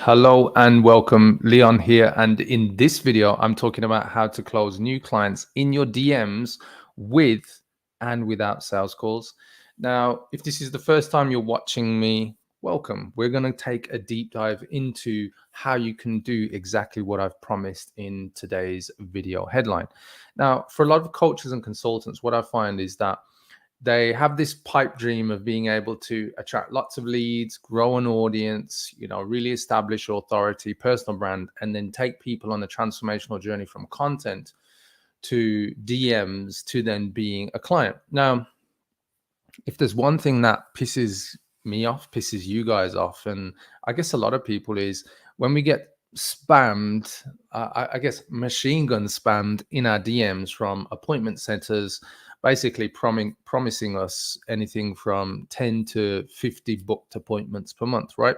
Hello and welcome, Leon here. And in this video, I'm talking about how to close new clients in your DMs with and without sales calls. Now, if this is the first time you're watching me, welcome. We're going to take a deep dive into how you can do exactly what I've promised in today's video headline. Now, for a lot of coaches and consultants, what I find is that they have this pipe dream of being able to attract lots of leads, grow an audience, really establish authority, personal brand, and then take people on a transformational journey from content to DMs to then being a client. Now, if there's one thing that pisses me off, pisses you guys off, and I guess a lot of people, is when we get spammed, I guess machine gun spammed in our DMs from appointment centers, basically promising us anything from 10 to 50 booked appointments per month, right?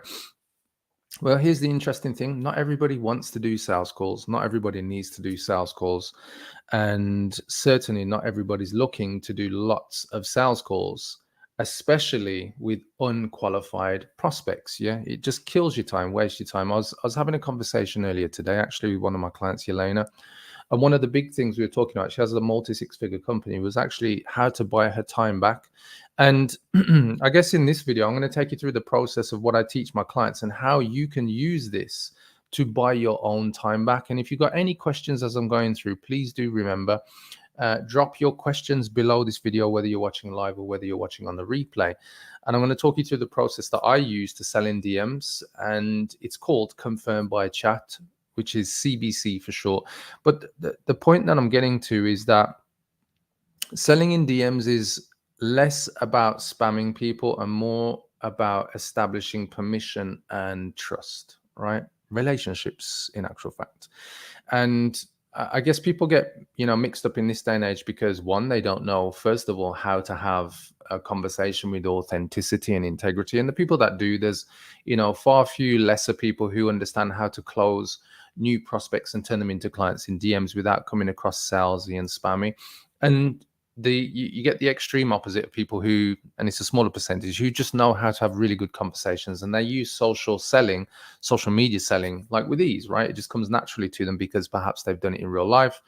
Well, here's the interesting thing. Not everybody wants to do sales calls. Not everybody needs to do sales calls. And certainly not everybody's looking to do lots of sales calls, especially with unqualified prospects. Yeah, it just kills your time, wastes your time. I was having a conversation earlier today, actually, with one of my clients, Yelena. And one of the big things we were talking about, she has a multi-six-figure company, was actually how to buy her time back. And I guess in this video, I'm going to take you through the process of what I teach my clients and how you can use this to buy your own time back. And if you've got any questions as I'm going through, please do remember, drop your questions below this video, whether you're watching live or whether you're watching on the replay. And I'm going to talk you through the process that I use to sell in DMs. And it's called Confirm by Chat, which is CBC for short. But the point that I'm getting to is that selling in DMs is less about spamming people and more about establishing permission and trust, right? Relationships, in actual fact. And I guess people get, mixed up in this day and age because, one, they don't know, first of all, how to have a conversation with authenticity and integrity. And the people that do, there's, far few lesser people who understand how to close new prospects and turn them into clients in DMs without coming across salesy and spammy. And you get the extreme opposite of people who, and it's a smaller percentage, who just know how to have really good conversations, and they use social media selling like with ease, right? It just comes naturally to them because perhaps they've done it in real life,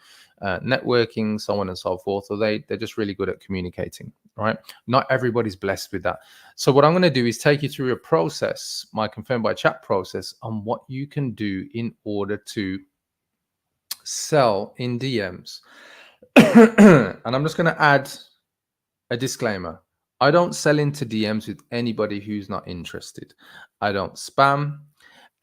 networking, so on and so forth, or they're just really good at communicating, right? Not everybody's blessed with that. So what I'm going to do is take you through a process, my Confirm by Chat process, on what you can do in order to sell in DMs. And I'm just going to add a disclaimer. I don't sell into DMs with anybody who's not interested. I don't spam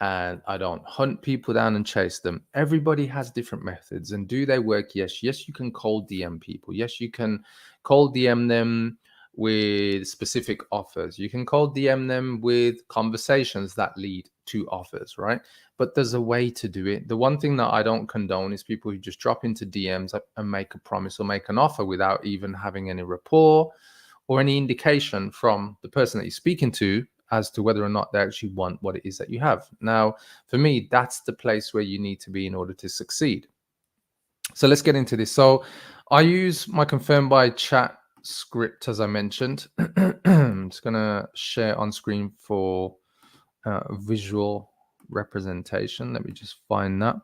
and I don't hunt people down and chase them. Everybody has different methods. And do they work? Yes. Yes, you can cold DM people. Yes, you can cold DM them with specific offers. You can cold DM them with conversations that lead to offers, right? But there's a way to do it. The one thing that I don't condone is people who just drop into DMs and make a promise or make an offer without even having any rapport or any indication from the person that you're speaking to as to whether or not they actually want what it is that you have. Now, for me, that's the place where you need to be in order to succeed. So let's get into this. So I use my Confirm by Chat script, as I mentioned. I'm just going to share on screen for visual representation. Let me just find that.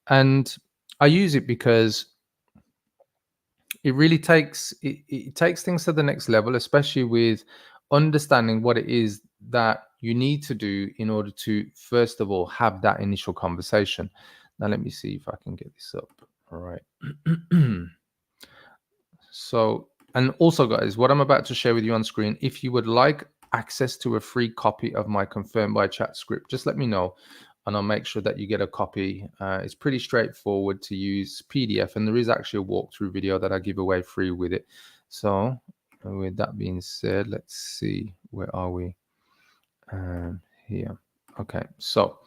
And I use it because it really takes things to the next level, especially with understanding what it is that you need to do in order to, first of all, have that initial conversation. Now, let me see if I can get this up. All right. So, and also, guys, what I'm about to share with you on screen, if you would like access to a free copy of my Confirm by Chat script, just let me know and I'll make sure that you get a copy. It's pretty straightforward to use PDF, and there is actually a walkthrough video that I give away free with it. So with that being said, let's see, where are we? Here. Okay, so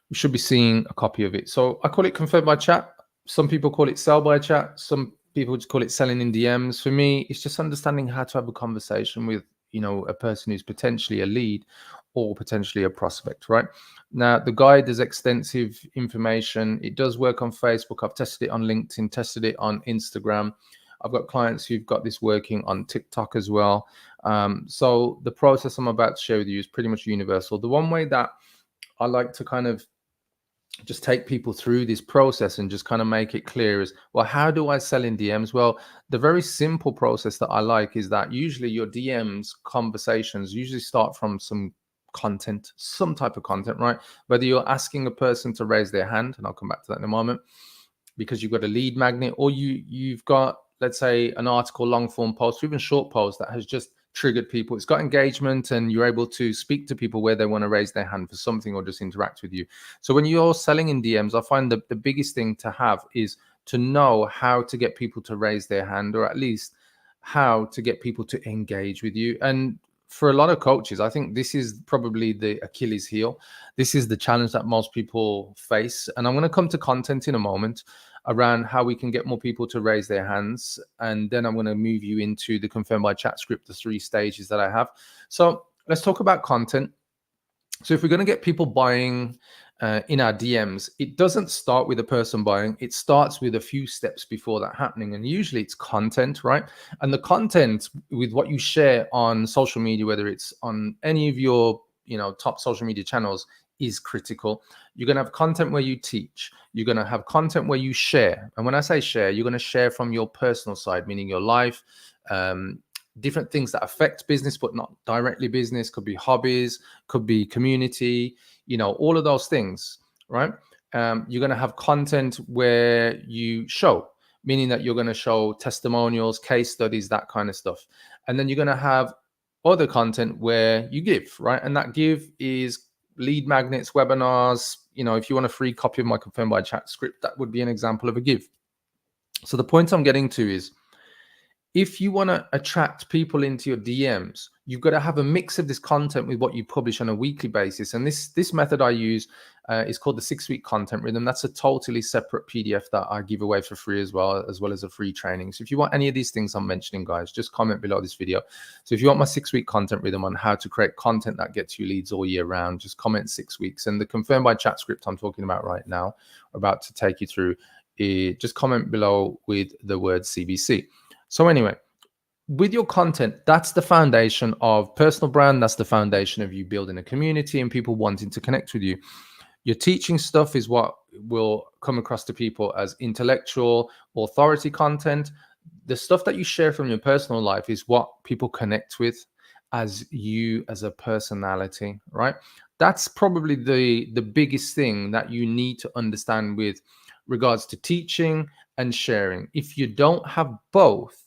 we should be seeing a copy of it. So I call it Confirm by Chat. Some people call it Sell by Chat. Some people just call it selling in DMs. For me, it's just understanding how to have a conversation with, a person who's potentially a lead or potentially a prospect, right? Now, the guide, there's extensive information. It does work on Facebook. I've tested it on LinkedIn, tested it on Instagram. I've got clients who've got this working on TikTok as well. So the process I'm about to share with you is pretty much universal. The one way that I like to kind of just take people through this process and just kind of make it clear is, well, how do I sell in DMs? Well, the very simple process that I like is that usually your DMs conversations usually start from some content, some type of content, right? Whether you're asking a person to raise their hand, and I'll come back to that in a moment, because you've got a lead magnet, or you've got, let's say, an article, long form post, or even short post that has just triggered people. It's got engagement, and you're able to speak to people where they want to raise their hand for something or just interact with you. So when you're selling in DMs, I find that the biggest thing to have is to know how to get people to raise their hand, or at least how to get people to engage with you. And for a lot of coaches, I think this is probably the Achilles heel. This is the challenge that most people face. And I'm going to come to content in a moment around how we can get more people to raise their hands. And then I'm going to move you into the Confirm by Chat script, the 3 stages that I have. So let's talk about content. So if we're going to get people buying in our DMs, it doesn't start with a person buying. It starts with a few steps before that happening. And usually it's content, right? And the content with what you share on social media, whether it's on any of your, top social media channels, is critical. You're going to have content where you teach. You're going to have content where you share. And when I say share, you're going to share from your personal side, meaning your life, different things that affect business, but not directly business. Could be hobbies, could be community, all of those things, right? You're going to have content where you show, meaning that you're going to show testimonials, case studies, that kind of stuff. And then you're going to have other content where you give, right? And that give is lead magnets, webinars. If you want a free copy of my Confirm by Chat script, that would be an example of a give. So the point I'm getting to is, if you want to attract people into your DMs, you've got to have a mix of this content with what you publish on a weekly basis. And this method I use is called the 6-week content rhythm. That's a totally separate PDF that I give away for free as well as a free training. So if you want any of these things I'm mentioning, guys, just comment below this video. So if you want my 6-week content rhythm on how to create content that gets you leads all year round, just comment 6 weeks. And the Confirm by Chat script I'm talking about right now, about to take you through, just comment below with the word CBC. So anyway, with your content, that's the foundation of personal brand. That's the foundation of you building a community and people wanting to connect with you. Your teaching stuff is what will come across to people as intellectual authority content. The stuff that you share from your personal life is what people connect with as you as a personality, right? That's probably the biggest thing that you need to understand with regards to teaching and sharing. If you don't have both,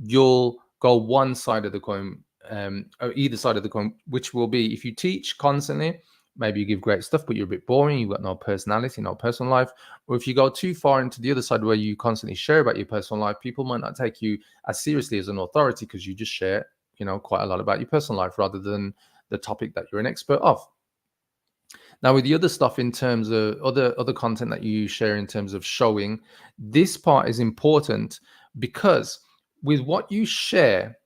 you'll go one side of the coin, or either side of the coin, which will be, if you teach constantly, maybe you give great stuff, but you're a bit boring, you've got no personality, no personal life. Or if you go too far into the other side where you constantly share about your personal life, people might not take you as seriously as an authority because you just share, quite a lot about your personal life rather than the topic that you're an expert of. Now, with the other stuff in terms of other content that you share in terms of showing, this part is important because with what you share,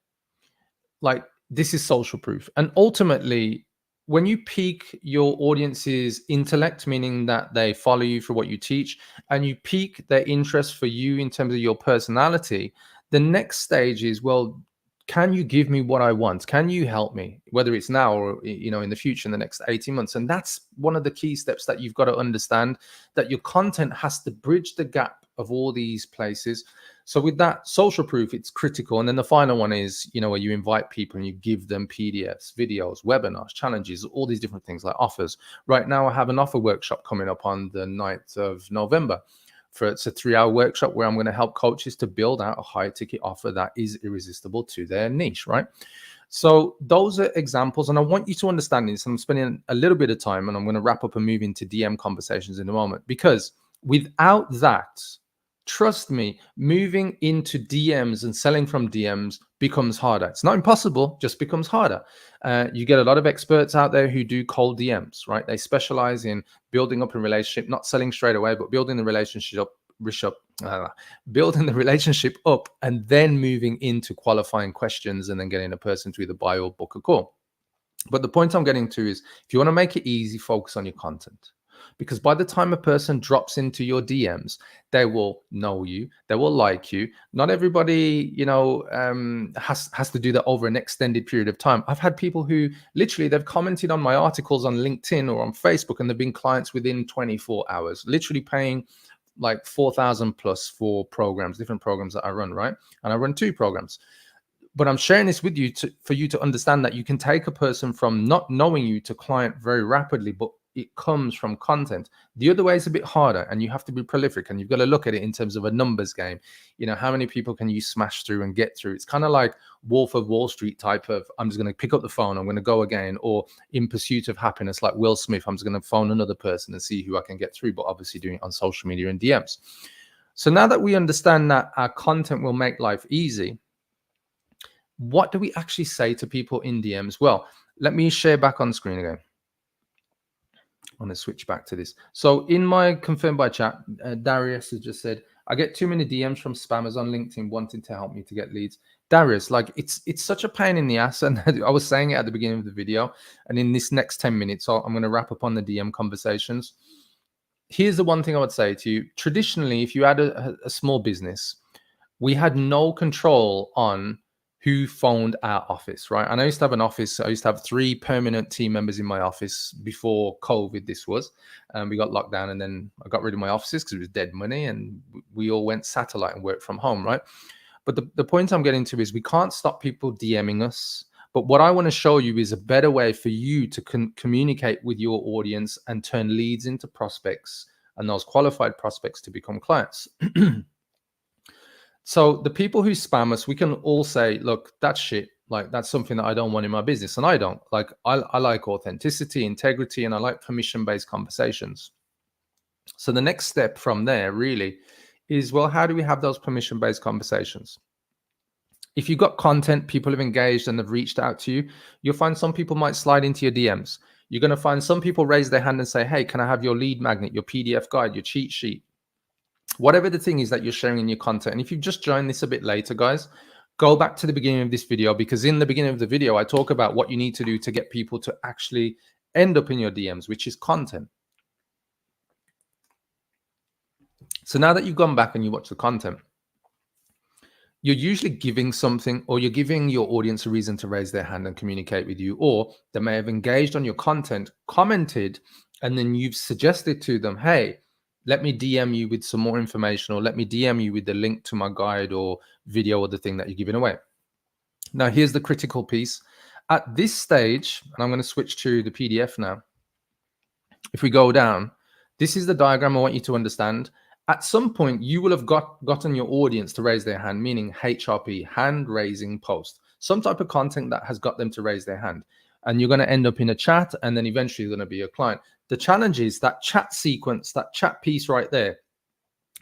like, this is social proof. And ultimately, when you pique your audience's intellect, meaning that they follow you for what you teach, and you pique their interest for you in terms of your personality, the next stage is, well, can you give me what I want? Can you help me, whether it's now or in the future, in the next 18 months? And that's one of the key steps that you've got to understand, that your content has to bridge the gap of all these places. So with that social proof, it's critical. And then the final one is, where you invite people and you give them PDFs, videos, webinars, challenges, all these different things like offers. Right now, I have an offer workshop coming up on the 9th of November. It's a 3-hour workshop where I'm going to help coaches to build out a high ticket offer that is irresistible to their niche, right? So those are examples. And I want you to understand this. I'm spending a little bit of time, and I'm going to wrap up and move into DM conversations in a moment, because without that, trust me, moving into DMs and selling from DMs becomes harder. It's not impossible, just becomes harder. You get a lot of experts out there who do cold DMs, right? They specialize in building up a relationship, not selling straight away, but building the relationship up, and then moving into qualifying questions and then getting a person to either buy or book a call. But the point I'm getting to is, if you want to make it easy, focus on your content. because by the time a person drops into your DMs, they will know you, they will like you. Not everybody, has to do that over an extended period of time. I've had people who literally they've commented on my articles on LinkedIn or on Facebook, and they've been clients within 24 hours, literally paying like 4,000 plus for programs, different programs that I run, right? And I run 2 programs. But I'm sharing this with you for you to understand that you can take a person from not knowing you to client very rapidly, but it comes from content. The other way is a bit harder, and you have to be prolific, and you've got to look at it in terms of a numbers game. How many people can you smash through and get through? It's kind of like Wolf of Wall Street type of, I'm just going to pick up the phone, I'm going to go again, or In Pursuit of Happiness, like Will Smith, I'm just going to phone another person and see who I can get through, but obviously doing it on social media and DMs. So now that we understand that our content will make life easy, what do we actually say to people in DMs? Well, let me share back on screen again. I'm going to switch back to this. So in my confirmed by chat, Darius has just said, I get too many DMs from spammers on LinkedIn wanting to help me to get leads. Darius, like it's such a pain in the ass. And I was saying it at the beginning of the video. And in this next 10 minutes, I'm going to wrap up on the DM conversations. Here's the one thing I would say to you. Traditionally, if you had a small business, we had no control on who phoned our office, right? And I used to have an office. I used to have 3 permanent team members in my office before COVID. This was, we got locked down, and then I got rid of my offices because it was dead money, and we all went satellite and worked from home, right? But the point I'm getting to is we can't stop people DMing us. But what I want to show you is a better way for you to communicate with your audience and turn leads into prospects, and those qualified prospects to become clients. So the people who spam us, we can all say, look, that's shit. Like, that's something that I don't want in my business. And I don't. Like, I like authenticity, integrity, and I like permission-based conversations. So the next step from there really is, well, how do we have those permission-based conversations? If you've got content, people have engaged and they've reached out to you, you'll find some people might slide into your DMs. You're going to find some people raise their hand and say, hey, can I have your lead magnet, your PDF guide, your cheat sheet? Whatever the thing is that you're sharing in your content. And if you've just joined this a bit later, guys, go back to the beginning of this video, because in the beginning of the video, I talk about what you need to do to get people to actually end up in your DMs, which is content. So now that you've gone back and you watch the content, you're usually giving something, or you're giving your audience a reason to raise their hand and communicate with you, or they may have engaged on your content, commented, and then you've suggested to them, hey, let me DM you with some more information, or let me DM you with the link to my guide or video or the thing that you're giving away. Now, here's the critical piece. At this stage, and I'm going to switch to the PDF now. If we go down, this is the diagram I want you to understand. At some point, you will have gotten your audience to raise their hand, meaning HRP, hand raising post, some type of content that has got them to raise their hand. And you're going to end up in a chat, and then eventually you're going to be a client. The challenge is that chat sequence, that chat piece right there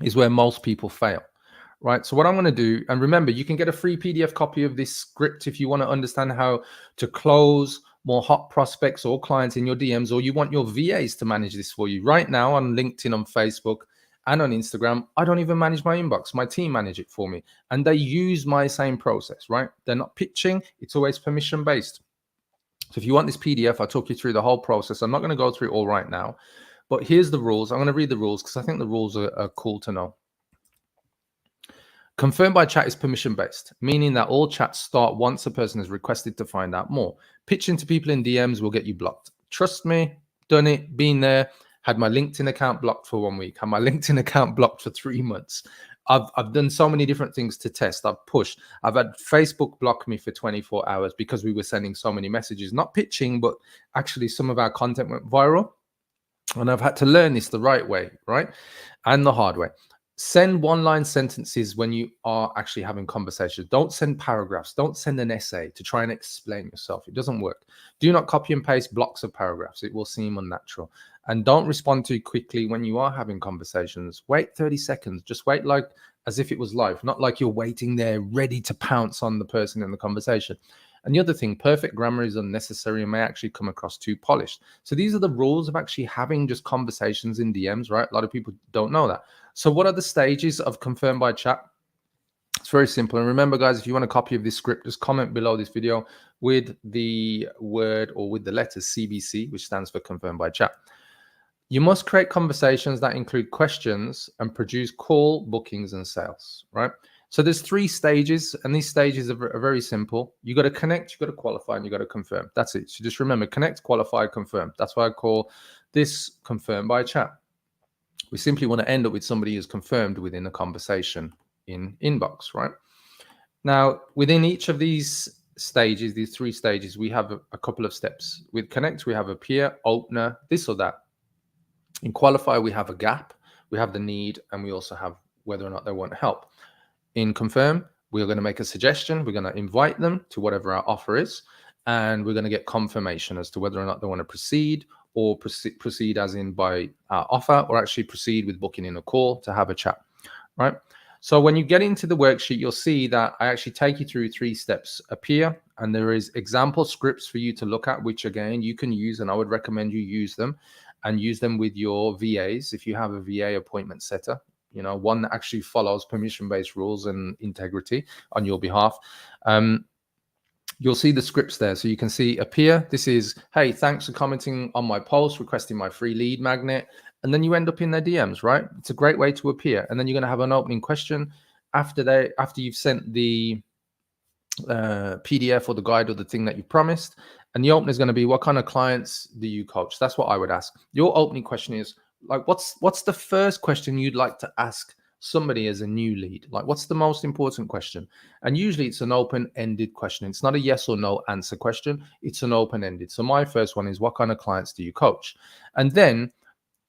is where most people fail, right? So what I'm going to do, and remember, you can get a free PDF copy of this script if you want to understand how to close more hot prospects or clients in your DMs, or you want your VAs to manage this for you. Right now on LinkedIn, on Facebook, and on Instagram, I don't even manage my inbox. My team manage it for me, and they use my same process, right? They're not pitching. It's always permission-based. So if you want this PDF, I'll talk you through the whole process. I'm not going to go through it all right now, but here's the rules. I'm going to read the rules because I think the rules are cool to know. Confirmed by chat is permission-based, meaning that all chats start once a person has requested to find out more. Pitching to people in DMs will get you blocked. Trust me, done it, been there, had my LinkedIn account blocked for 1 week, had my LinkedIn account blocked for 3 months. I've done so many different things to test. I've pushed. I've had Facebook block me for 24 hours because we were sending so many messages, not pitching, but actually some of our content went viral. And I've had to learn this the right way, right? And the hard way. Send one-line sentences when you are actually having conversations. Don't send paragraphs. Don't send an essay to try and explain yourself. It doesn't work. Do not copy and paste blocks of paragraphs. It will seem unnatural. And don't respond too quickly when you are having conversations. Wait 30 seconds. Just wait like as if it was live, not like you're waiting there ready to pounce on the person in the conversation. And the other thing, perfect grammar is unnecessary and may actually come across too polished. So these are the rules of actually having just conversations in DMs, right? A lot of people don't know that. So what are the stages of confirmed by chat? It's very simple. And remember, guys, if you want a copy of this script, just comment below this video with the word or with the letters CBC, which stands for confirmed by chat. You must create conversations that include questions and produce call, bookings, and sales, right? So there's 3 stages, and these stages are very simple. You got to connect, you got to qualify, and you got to confirm. That's it. So just remember, connect, qualify, confirm. That's why I call this confirm by chat. We simply want to end up with somebody who's confirmed within a conversation in inbox, right? Now, within each of these stages, these 3 stages, we have a couple of steps. With connect, we have a peer, opener, this or that. In qualify, we have a gap, we have the need, and we also have whether or not they want help. In confirm, we're going to make a suggestion, we're going to invite them to whatever our offer is, and we're going to get confirmation as to whether or not they want to proceed, or proceed as in by our offer, or actually proceed with booking in a call to have a chat, right? So when you get into the worksheet, you'll see that I actually take you through 3 steps. Appear, and there is example scripts for you to look at, which again, you can use, and I would recommend you use them, and use them with your VAs. If you have a VA appointment setter, you know, one that actually follows permission-based rules and integrity on your behalf. You'll see the scripts there. So you can see appear. This is, hey, thanks for commenting on my post, requesting my free lead magnet. And then you end up in their DMs, right? It's a great way to appear. And then you're going to have an opening question after you've sent the PDF or the guide or the thing that you promised. And the opener is going to be, what kind of clients do you coach? That's what I would ask. Your opening question is like, what's the first question you'd like to ask somebody as a new lead? Like, what's the most important question? And usually it's an open-ended question. It's not a yes or no answer question. It's an open-ended. So my first one is, what kind of clients do you coach? And then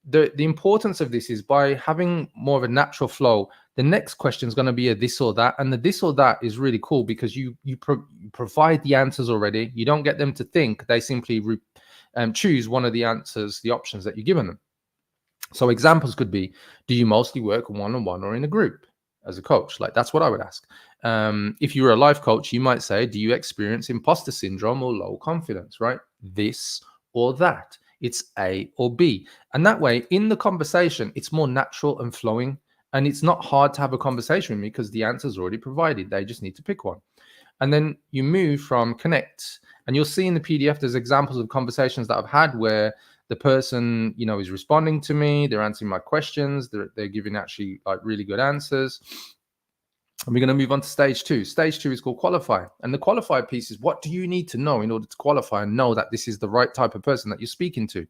the importance of this is, by having more of a natural flow, the next question is going to be a this or that. And the this or that is really cool because you provide the answers already. You don't get them to think. They simply choose one of the answers, the options that you're giving them. So examples could be, do you mostly work one-on-one or in a group as a coach? Like, that's what I would ask. If you were a life coach, you might say, do you experience imposter syndrome or low confidence, right? This or that. It's A or B. And that way, in the conversation, it's more natural and flowing. And it's not hard to have a conversation with me because the answer is already provided. They just need to pick one. And then you move from connect. And you'll see in the PDF, there's examples of conversations that I've had where the person, you know, is responding to me. They're answering my questions. They're giving actually like really good answers. And we're going to move on to stage 2. Stage 2 is called qualify. And the qualify piece is, what do you need to know in order to qualify and know that this is the right type of person that you're speaking to,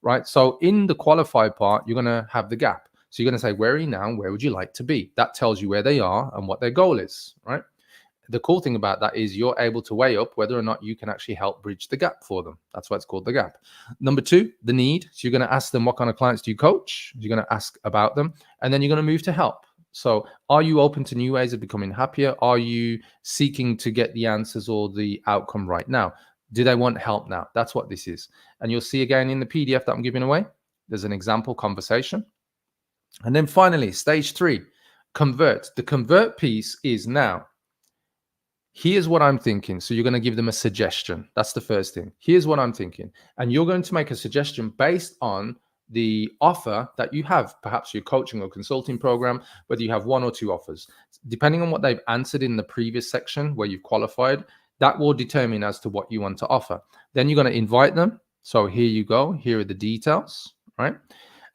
right? So in the qualify part, you're going to have the gap. So you're going to say, where are you now? And where would you like to be? That tells you where they are and what their goal is, right? The cool thing about that is you're able to weigh up whether or not you can actually help bridge the gap for them. That's why it's called the gap. Number 2, the need. So you're going to ask them, what kind of clients do you coach? You're going to ask about them. And then you're going to move to help. So are you open to new ways of becoming happier? Are you seeking to get the answers or the outcome right now? Do they want help now? That's what this is. And you'll see again in the PDF that I'm giving away, there's an example conversation. And then finally, stage 3, convert. The convert piece is, now, here's what I'm thinking. So you're going to give them a suggestion. That's the first thing. Here's what I'm thinking. And you're going to make a suggestion based on the offer that you have, perhaps your coaching or consulting program, whether you have 1 or 2 offers. Depending on what they've answered in the previous section where you've qualified, that will determine as to what you want to offer. Then you're going to invite them. So here you go. Here are the details, right?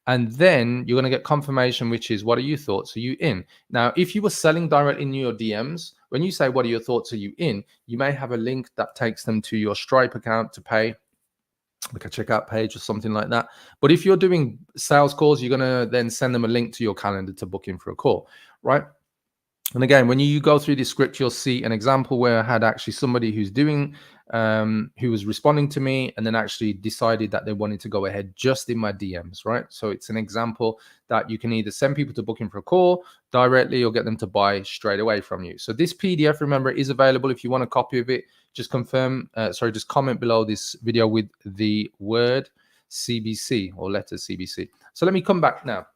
And then you're going to get confirmation, which is, what are your thoughts? Are you in? Now, if you were selling directly in your DMs, when you say, what are your thoughts? Are you in? You may have a link that takes them to your Stripe account to pay, like a checkout page or something like that. But if you're doing sales calls, you're going to then send them a link to your calendar to book in for a call, right? And again, when you go through this script, you'll see an example where I had actually somebody who's doing, who was responding to me and then actually decided that they wanted to go ahead just in my DMs, right? So it's an example that you can either send people to book in for a call directly or get them to buy straight away from you. So this PDF, remember, is available. If you want a copy of it, just just comment below this video with the word CBC or letter CBC. So let me come back now.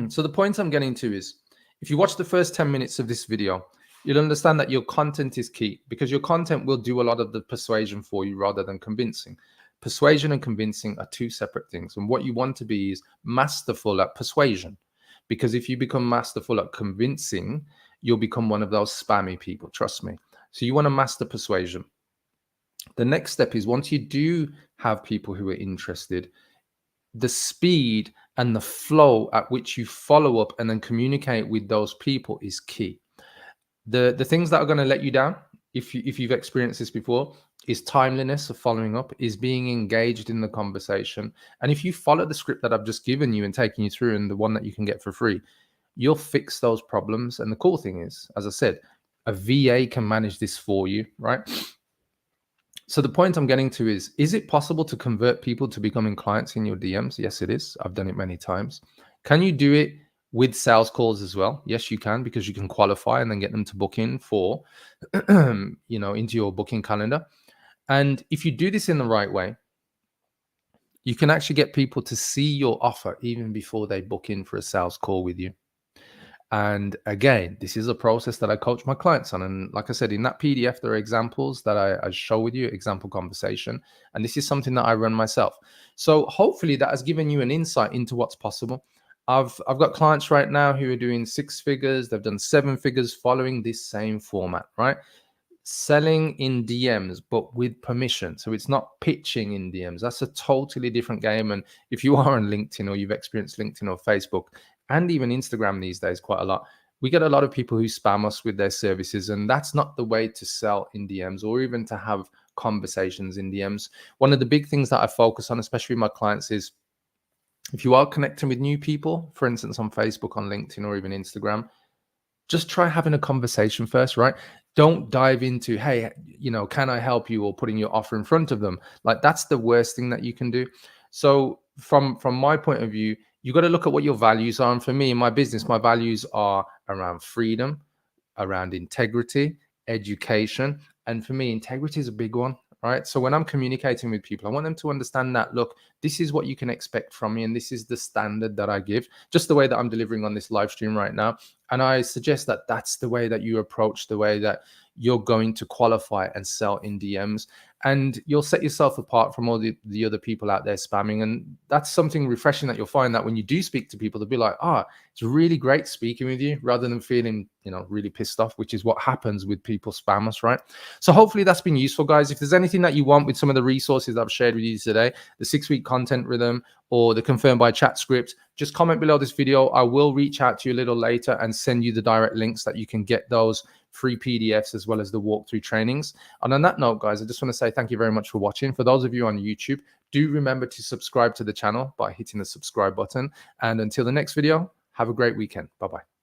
So the point I'm getting to is, if you watch the first 10 minutes of this video, you'll understand that your content is key, because your content will do a lot of the persuasion for you rather than convincing. Persuasion and convincing are 2 separate things. And what you want to be is masterful at persuasion, because if you become masterful at convincing, you'll become one of those spammy people. Trust me. So you want to master persuasion. The next step is, once you do have people who are interested, the speed and the flow at which you follow up and then communicate with those people is key. The things that are going to let you down, if you've experienced this before, is timeliness of following up, is being engaged in the conversation. And if you follow the script that I've just given you and taken you through, and the one that you can get for free, you'll fix those problems. And the cool thing is, as I said, a VA can manage this for you, right? So the point I'm getting to is it possible to convert people to becoming clients in your DMs? Yes, it is. I've done it many times. Can you do it with sales calls as well? Yes, you can, because you can qualify and then get them to book in for, into your booking calendar. And if you do this in the right way, you can actually get people to see your offer even before they book in for a sales call with you. And again, this is a process that I coach my clients on. And like I said, in that PDF, there are examples that I show with you, example conversation. And this is something that I run myself. So hopefully that has given you an insight into what's possible. I've got clients right now who are doing 6 figures. They've done 7 figures following this same format, right? Selling in DMs, but with permission. So it's not pitching in DMs. That's a totally different game. And if you are on LinkedIn, or you've experienced LinkedIn or Facebook, and even Instagram these days quite a lot, we get a lot of people who spam us with their services. And that's not the way to sell in DMs, or even to have conversations in DMs. One of the big things that I focus on, especially with my clients, is if you are connecting with new people, for instance, on Facebook, on LinkedIn, or even Instagram, just try having a conversation first, right? Don't dive into, hey, can I help you, or putting your offer in front of them. Like, that's the worst thing that you can do. So from my point of view, you got to look at what your values are. And for me, in my business, my values are around freedom, around integrity, education. And for me, integrity is a big one, right? So when I'm communicating with people, I want them to understand that, look, this is what you can expect from me, and this is the standard that I give, just the way that I'm delivering on this live stream right now. And I suggest that that's the way that you approach the way that you're going to qualify and sell in DMs. And you'll set yourself apart from all the other people out there spamming. And that's something refreshing that you'll find, that when you do speak to people, they'll be like, it's really great speaking with you, rather than feeling, really pissed off, which is what happens with people spam us, right? So hopefully that's been useful, guys. If there's anything that you want with some of the resources that I've shared with you today, the 6-week content rhythm or the confirmed by chat script, just comment below this video. I will reach out to you a little later and send you the direct links that you can get those free PDFs as well as the walkthrough trainings. And on that note, guys, I just want to say thank you very much for watching. For those of you on YouTube, do remember to subscribe to the channel by hitting the subscribe button. And until the next video, have a great weekend. Bye-bye.